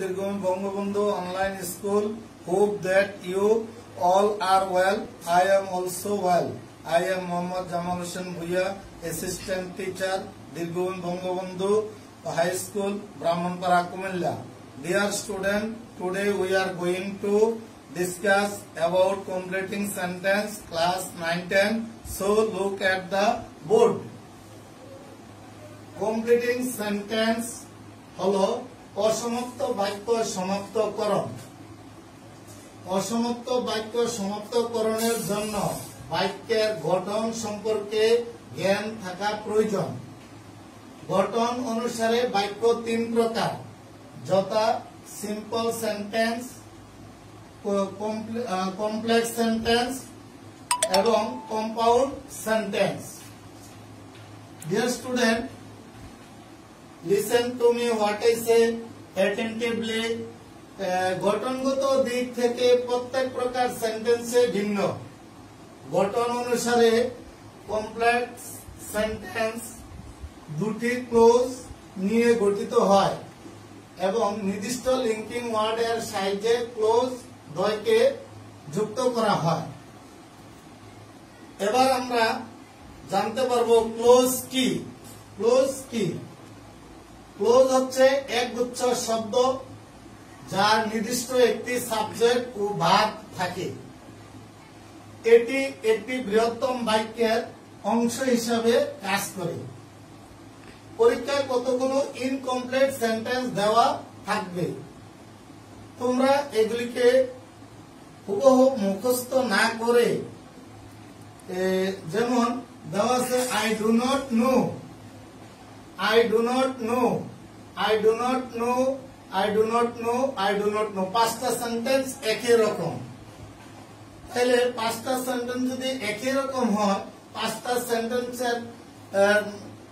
Dirghomi Bangabandhu Online School. Hope that you all are well. I am also well. I am Mohammad Jamal Hussain Bhuiya, Assistant Teacher, Dirghomi Bangabandhu High School, Brahmanpara, Kumilla. Dear student, today we are going to discuss about completing sentence class 9-10. So look at the board. Completing sentence হলো অসমাপ্ত বাক্য সমাপ্তকরণ। অসমাপ্ত বাক্য সমাপ্তকরণের জন্য বাক্যের গঠন সম্পর্কে জ্ঞান থাকা প্রয়োজন। গঠন অনুসারে বাক্য তিন প্রকার, যথা সিম্পল সেন্টেন্স, কমপ্লেক্স সেন্টেন্স এবং compound sentence. Dear student, listen to me what I say attentively. গঠনগত দিক থেকে প্রত্যেক প্রকার সেন্টেন্সে ভিন্ন। গঠন অনুসারে কমপ্লেক্স সেন্টেন্স দুটি ক্লোজ নিয়ে গঠিত হয় এবং নির্দিষ্ট লিঙ্কিং ওয়ার্ডের সাহায্যে ক্লোজ দ্বয়কে যুক্ত করা হয়। এবার আমরা জানতে পারবো ক্লোজ কি। ক্লোজ কি? ক্লোজ হচ্ছে একগুচ্ছ শব্দ যার নির্দিষ্ট একটি সাবজেক্ট ও ভার্ব থাকে। এটি একটি বৃহত্তম বাক্যের অংশ হিসাবে কাজ করে। পরীক্ষায় কতগুলো ইনকমপ্লিট সেন্টেন্স দেওয়া থাকবে, তোমরা এগুলিকে হুবহু মুখস্থ না করে, যেমন দেওয়া আছে I do not know, I do not know, I do not know, I do not know, I do not know। পাঁচটা সেন্টেন্স একই রকম। তাহলে পাঁচটা সেন্টেন্স যদি একই রকম হয়, পাঁচটা সেন্টেন্সের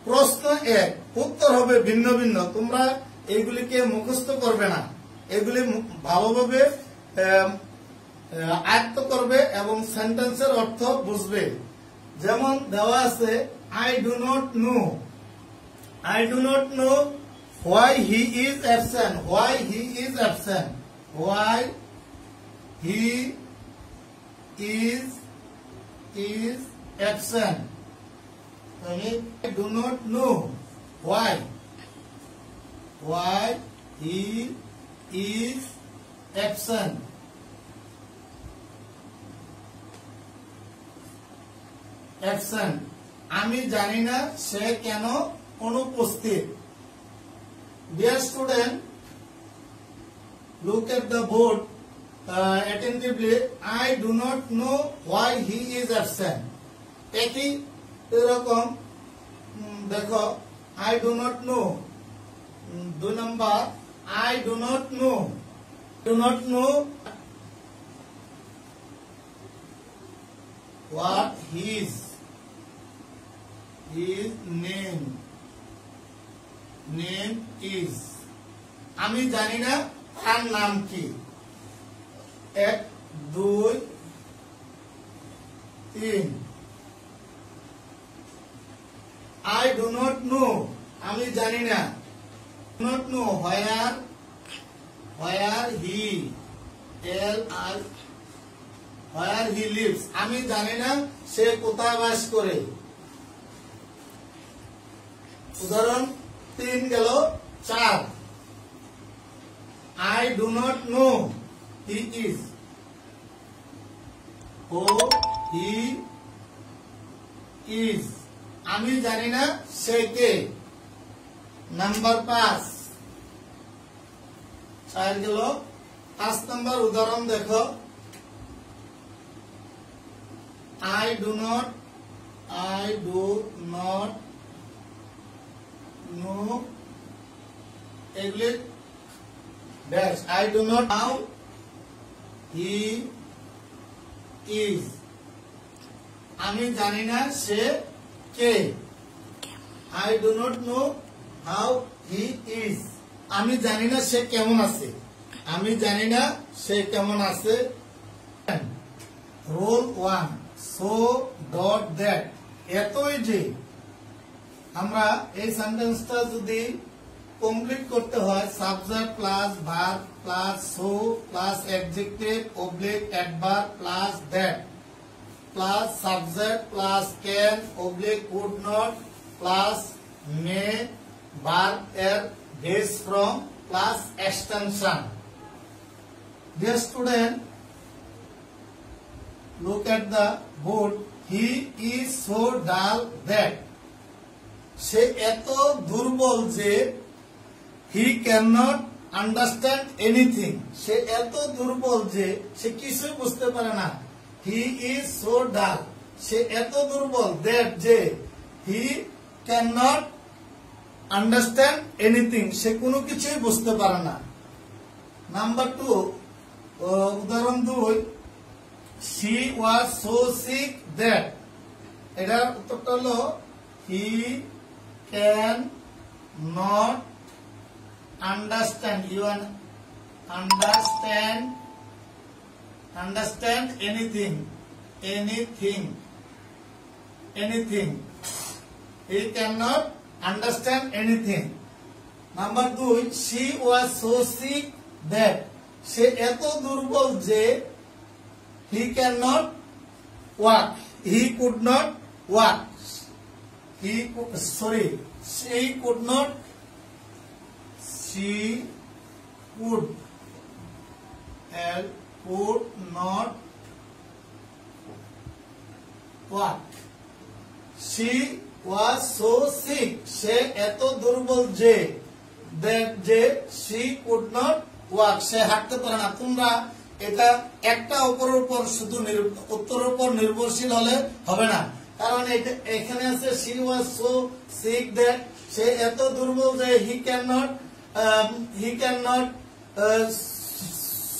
প্রশ্ন এক, উত্তর হবে ভিন্ন ভিন্ন। তোমরা এগুলিকে মুখস্থ করবে না, এগুলি ভালোভাবে আয়ত্ত করবে এবং সেন্টেন্সের অর্থ বুঝবে। যেমন দেওয়া আছে I do not know, I do not know why he is absent. Why he is absent? Why he is absent? I do not know why. Why he is absent? Absent. আমি জানি না সে কেন অনুপস্থিত। Dear student, look at the board attentively. I do not know why he is absent. একই এরকম দেখো, I do not know। 2 number, I do not know, do not know what his name is। আমি জানি না তার নাম কি। 1 2 3 I do not know, আমি জানি না। Do not know where he where he lives, আমি জানি না সে কোথায় বাস করে। উদাহরণ 3 গেল। 4 I do not know he is, he is, আমি জানি না সে কে। নাম্বার 5 4 গেল। 5 নম্বর উদাহরণ দেখো, I do not know English dash, I do not know he is, আমি জানি না সে কে। I do not know how he is, আমি জানি না সে কেমন আছে। আমি জানি না সে কেমন আছে। Roll 1 so dot that। এতই যে আমরা এই সেন্টেন্সটা যদি কমপ্লিট করতে হয় subject plus verb plus so plus adjective oblique adverb plus that plus subject plus can oblique could not plus may verb এর base form plus extension. Dear student, look at the board. He is so dull that সে এত দুর্বল যে he cannot understand anything সে এত দুর্বল যে সে কিছুই বুঝতে পারে না। he is so dull সে এত দুর্বল that যে he cannot understand anything সে কোনো কিছুই বুঝতে পারে না। নাম্বার 2, উদাহরণ 2, she was so sick that এটার উত্তরটা হলো he can not understand understand anything he cannot understand anything। Number 2, she was so sick that সে এত দুর্বল যে he cannot walk he could not walk she could not walk she was so sick সে এত দুর্বল যে that যে she could not walk সে হাঁটতে পারে না। তোমরা এটা একটা অপরের উপর শুধু উত্তরের উপর নির্ভরশীল হলে হবে না, কারণ এখানে আছে she was so sick that সে এত দুর্বল যে he cannot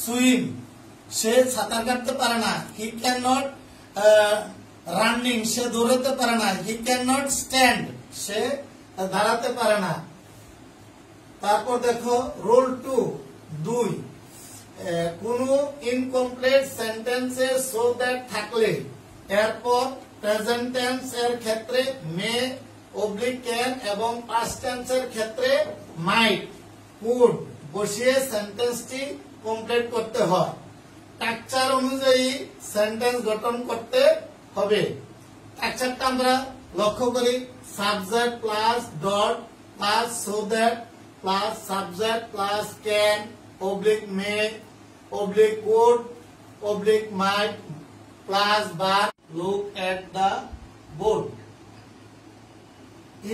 swim সে সাঁতার কাটতে পারে না। he cannot running সে দৌড়াতে পারে না। he cannot stand সে দাঁড়াতে পারে না। তারপর দেখো রোল 2 কোন ইনকমপ্লিট সেন্টেন্সে সো দ্যাট থাকলে এরপর প্রেজেন্ট টেন্স এর ক্ষেত্রে মে অবলিক ক্যান এবং পাস্ট টেন্স এর ক্ষেত্রে মাইট কুড বসিয়ে সেন্টেন্সটি কমপ্লিট করতে হয়। স্ট্রাকচার অনুযায়ী সেন্টেন্স গঠন করতে হবে। স্ট্রাকচারটা আমরা লক্ষ্য করি, subject plus dot plus so that plus subject plus can oblique May oblique could oblique mite plus verb. Look at the board.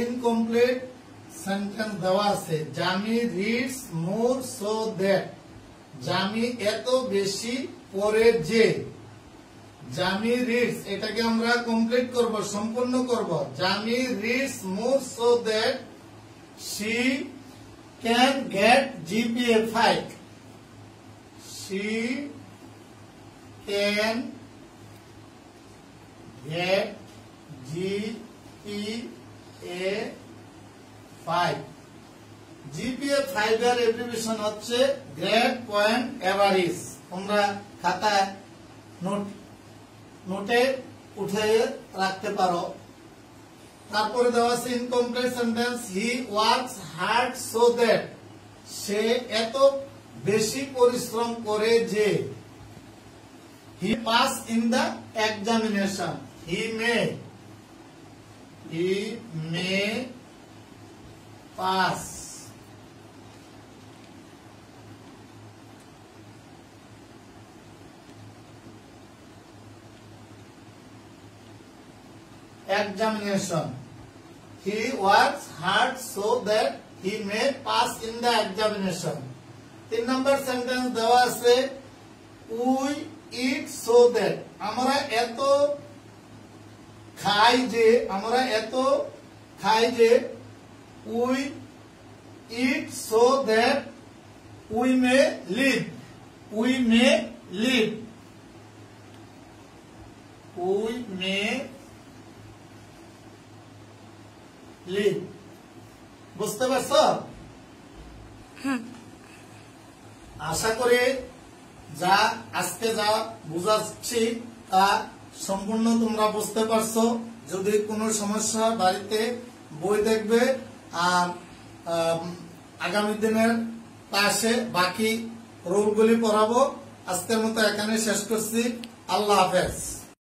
Incomplete sentence দেওয়া আছে, জামি reads more so that জামি এত বেশি পড়ে যে। জামি reads এটাকে আমরা কমপ্লিট করব, সম্পূর্ণ করব। জামি reads more so that she can get GPA 5 she can get GPA 5 GPA 5 এর এব্রিভিয়েশন হচ্ছে গ্রেড পয়েন্ট এভারেজ। তোমরা খাতায় নোটে উঠে রাখতে পারো। তারপরে দেওয়া আছে incomplete sentence, he works hard so that সে এত বেশি পরিশ্রম করে যে। He pass in the examination he may pass examination he works hard so that he may pass in the examination। 3 number sentence দেওয়া আছে we eat so that আমরা এত খাই যে we eat so that we may live বুঝতে পারছো? আশা করি আজকে যা বুঝাচ্ছি তা সম্পূর্ণ তোমরা বুঝতে পারছো। যদি কোনো সমস্যা বাড়িতে বই দেখবে আর আগামী দিনের ক্লাসে বাকি রুলগুলি পড়াবো। আজকের মতো এখানে শেষ করছি। আল্লাহ হাফেজ।